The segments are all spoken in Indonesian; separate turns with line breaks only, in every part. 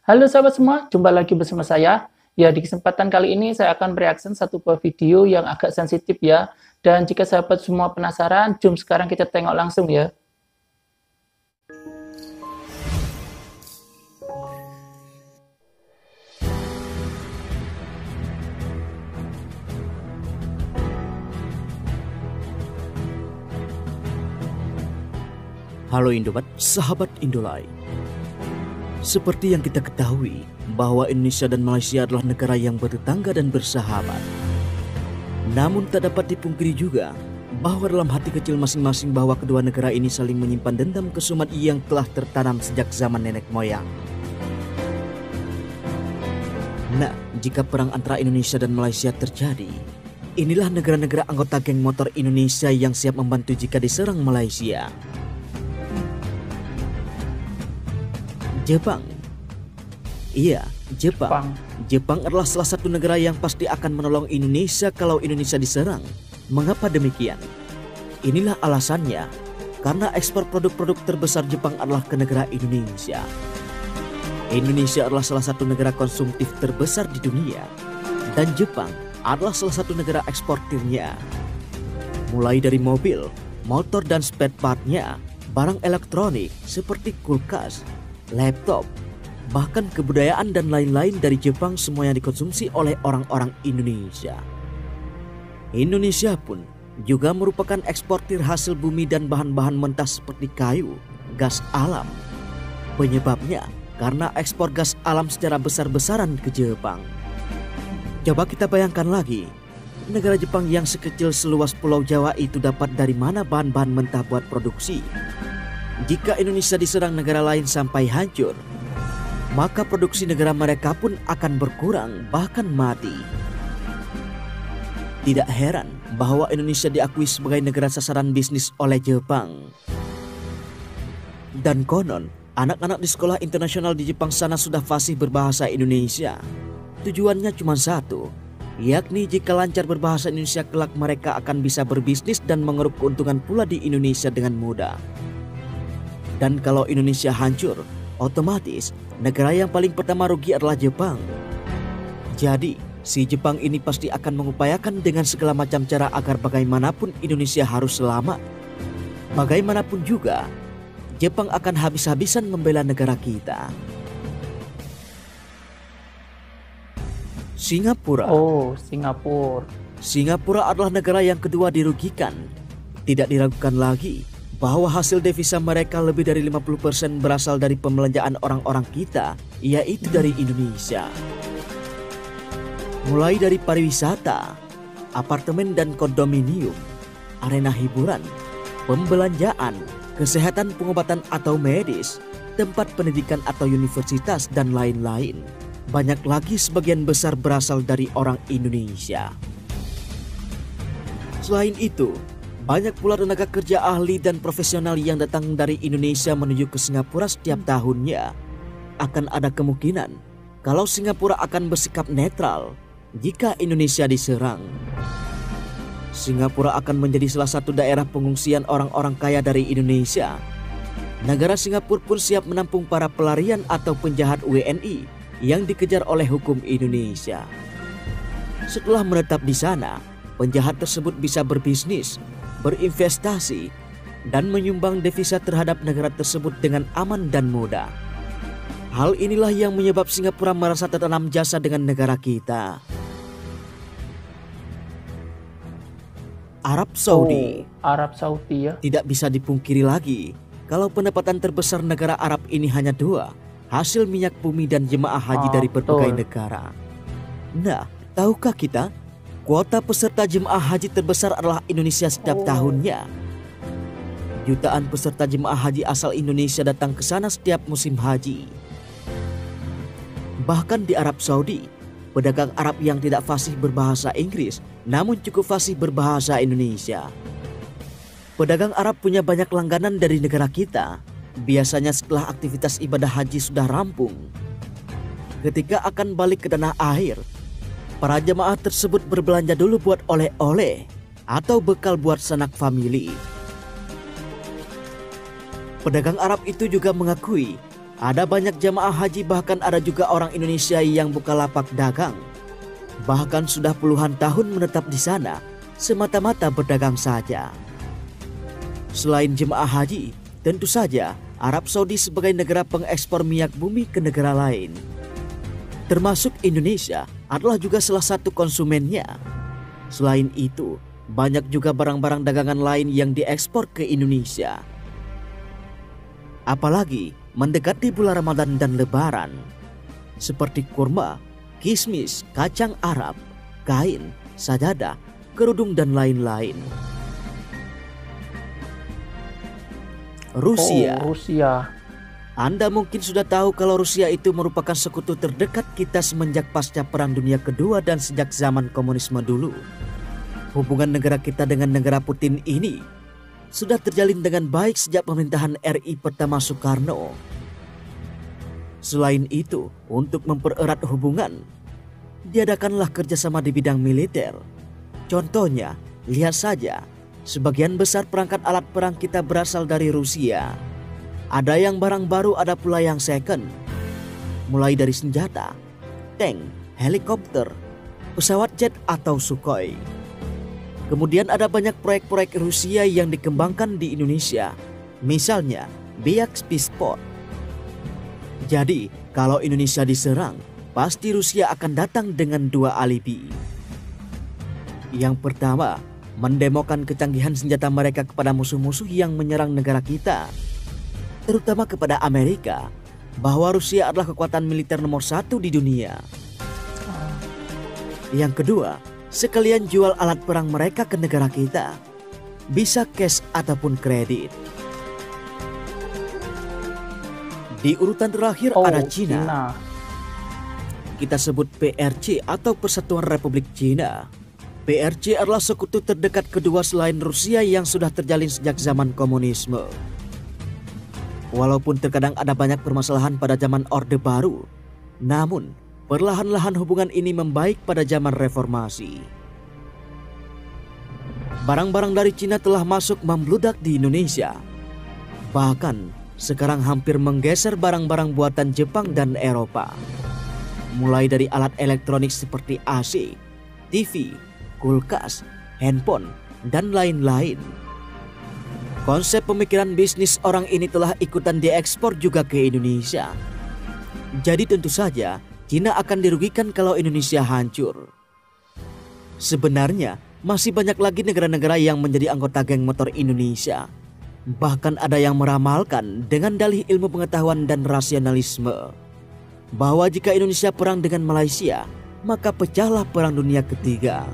Halo sahabat semua, jumpa lagi bersama saya. Ya, di kesempatan kali ini saya akan bereaction satu buah video yang agak sensitif ya. Dan jika sahabat semua penasaran, jom sekarang kita tengok langsung ya.
Halo Indobat, sahabat Indolai. Seperti yang kita ketahui, bahwa Indonesia dan Malaysia adalah negara yang bertetangga dan bersahabat. Namun tak dapat dipungkiri juga bahwa dalam hati kecil masing-masing bahwa kedua negara ini saling menyimpan dendam kesumat yang telah tertanam sejak zaman nenek moyang. Nah, jika perang antara Indonesia dan Malaysia terjadi, inilah negara-negara anggota geng motor Indonesia yang siap membantu jika diserang Malaysia. Jepang. Iya, Jepang. Jepang adalah salah satu negara yang pasti akan menolong Indonesia kalau Indonesia diserang. Mengapa demikian? Inilah alasannya, karena ekspor produk-produk terbesar Jepang adalah ke negara Indonesia. Indonesia adalah salah satu negara konsumtif terbesar di dunia, dan Jepang adalah salah satu negara eksportirnya. Mulai dari mobil, motor dan spare part-nya, barang elektronik seperti kulkas, laptop, bahkan kebudayaan dan lain-lain dari Jepang semuanya dikonsumsi oleh orang-orang Indonesia. Indonesia pun juga merupakan eksportir hasil bumi dan bahan-bahan mentah seperti kayu, gas alam. Penyebabnya karena ekspor gas alam secara besar-besaran ke Jepang. Coba kita bayangkan lagi, negara Jepang yang sekecil seluas Pulau Jawa itu dapat dari mana bahan-bahan mentah buat produksi? Jika Indonesia diserang negara lain sampai hancur, maka produksi negara mereka pun akan berkurang, bahkan mati. Tidak heran bahwa Indonesia diakui sebagai negara sasaran bisnis oleh Jepang. Dan konon, anak-anak di sekolah internasional di Jepang sana sudah fasih berbahasa Indonesia. Tujuannya cuma satu, yakni jika lancar berbahasa Indonesia kelak mereka akan bisa berbisnis dan mengeruk keuntungan pula di Indonesia dengan mudah. Dan kalau Indonesia hancur, otomatis negara yang paling pertama rugi adalah Jepang. Jadi, si Jepang ini pasti akan mengupayakan dengan segala macam cara agar bagaimanapun Indonesia harus selamat. Bagaimanapun juga, Jepang akan habis-habisan membela negara kita. Singapura.
Oh, Singapura.
Singapura adalah negara yang kedua dirugikan. Tidak diragukan lagi bahwa hasil devisa mereka lebih dari 50% berasal dari pembelanjaan orang-orang kita, yaitu dari Indonesia. Mulai dari pariwisata, apartemen dan kondominium, arena hiburan, pembelanjaan, kesehatan pengobatan atau medis, tempat pendidikan atau universitas, dan lain-lain. Banyak lagi sebagian besar berasal dari orang Indonesia. Selain itu, banyak pula tenaga kerja ahli dan profesional yang datang dari Indonesia menuju ke Singapura setiap tahunnya. Akan ada kemungkinan kalau Singapura akan bersikap netral jika Indonesia diserang. Singapura akan menjadi salah satu daerah pengungsian orang-orang kaya dari Indonesia. Negara Singapura pun siap menampung para pelarian atau penjahat WNI yang dikejar oleh hukum Indonesia. Setelah menetap di sana, penjahat tersebut bisa berbisnis, berinvestasi, dan menyumbang devisa terhadap negara tersebut dengan aman dan mudah. Hal inilah yang menyebab Singapura merasa tertanam jasa dengan negara kita. Arab Saudi.
Arab Saudi ya.
Tidak bisa dipungkiri lagi kalau pendapatan terbesar negara Arab ini hanya dua, hasil minyak bumi dan jemaah haji dari berbagai negara. Nah, tahukah kita, kuota peserta jemaah haji terbesar adalah Indonesia setiap tahunnya. Jutaan peserta jemaah haji asal Indonesia datang ke sana setiap musim haji. Bahkan di Arab Saudi, pedagang Arab yang tidak fasih berbahasa Inggris namun cukup fasih berbahasa Indonesia. Pedagang Arab punya banyak langganan dari negara kita. Biasanya setelah aktivitas ibadah haji sudah rampung, ketika akan balik ke tanah air, para jemaah tersebut berbelanja dulu buat oleh-oleh atau bekal buat sanak famili. Pedagang Arab itu juga mengakui Ada banyak jemaah haji, bahkan ada juga orang Indonesia yang buka lapak dagang. Bahkan sudah puluhan tahun menetap di sana, semata-mata berdagang saja. Selain jemaah haji, tentu saja Arab Saudi sebagai negara pengekspor minyak bumi ke negara lain, termasuk Indonesia, adalah juga salah satu konsumennya. Selain itu, banyak juga barang-barang dagangan lain yang diekspor ke Indonesia. Apalagi mendekati bulan Ramadan dan Lebaran, seperti kurma, kismis, kacang Arab, kain, sajadah, kerudung, dan lain-lain. Rusia. Anda mungkin sudah tahu kalau Rusia itu merupakan sekutu terdekat kita semenjak pasca Perang Dunia Kedua dan sejak zaman komunisme dulu. Hubungan negara kita dengan negara Putin ini sudah terjalin dengan baik sejak pemerintahan RI pertama Soekarno. Selain itu, untuk mempererat hubungan, diadakanlah kerjasama di bidang militer. Contohnya, lihat saja, sebagian besar perangkat alat perang kita berasal dari Rusia. Ada yang barang baru, ada pula yang second. Mulai dari senjata, tank, helikopter, pesawat jet atau Sukhoi. Kemudian ada banyak proyek-proyek Rusia yang dikembangkan di Indonesia. Misalnya, Biak Sport. Jadi, kalau Indonesia diserang, pasti Rusia akan datang dengan dua alibi. Yang pertama, mendemokan kecanggihan senjata mereka kepada musuh-musuh yang menyerang negara kita, terutama kepada Amerika, bahwa Rusia adalah kekuatan militer nomor 1 di dunia. Yang kedua, sekalian jual alat perang mereka ke negara kita, bisa cash ataupun kredit. Di urutan terakhir ada Cina. Kita sebut PRC atau Persatuan Republik Cina. PRC adalah sekutu terdekat kedua selain Rusia yang sudah terjalin sejak zaman komunisme. Walaupun terkadang ada banyak permasalahan pada zaman Orde Baru, namun perlahan-lahan hubungan ini membaik pada zaman reformasi. Barang-barang dari Cina telah masuk membludak di Indonesia. Bahkan sekarang hampir menggeser barang-barang buatan Jepang dan Eropa. Mulai dari alat elektronik seperti AC, TV, kulkas, handphone, dan lain-lain. Konsep pemikiran bisnis orang ini telah ikutan diekspor juga ke Indonesia. Jadi tentu saja Cina akan dirugikan kalau Indonesia hancur. Sebenarnya masih banyak lagi negara-negara yang menjadi anggota geng motor Indonesia. Bahkan ada yang meramalkan dengan dalih ilmu pengetahuan dan rasionalisme bahwa jika Indonesia perang dengan Malaysia, maka pecahlah Perang Dunia Ketiga.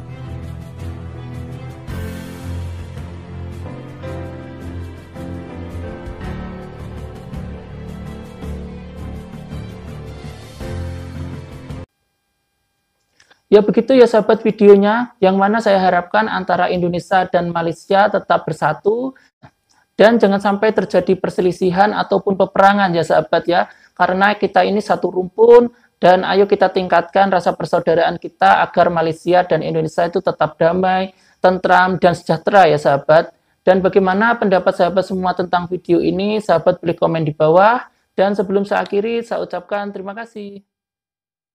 Ya begitu ya sahabat videonya, yang mana saya harapkan antara Indonesia dan Malaysia tetap bersatu dan jangan sampai terjadi perselisihan ataupun peperangan ya sahabat ya, karena kita ini satu rumpun dan ayo kita tingkatkan rasa persaudaraan kita agar Malaysia dan Indonesia itu tetap damai, tentram dan sejahtera ya sahabat. Dan bagaimana pendapat sahabat semua tentang video ini, sahabat boleh komen di bawah, dan sebelum saya akhiri saya ucapkan terima kasih.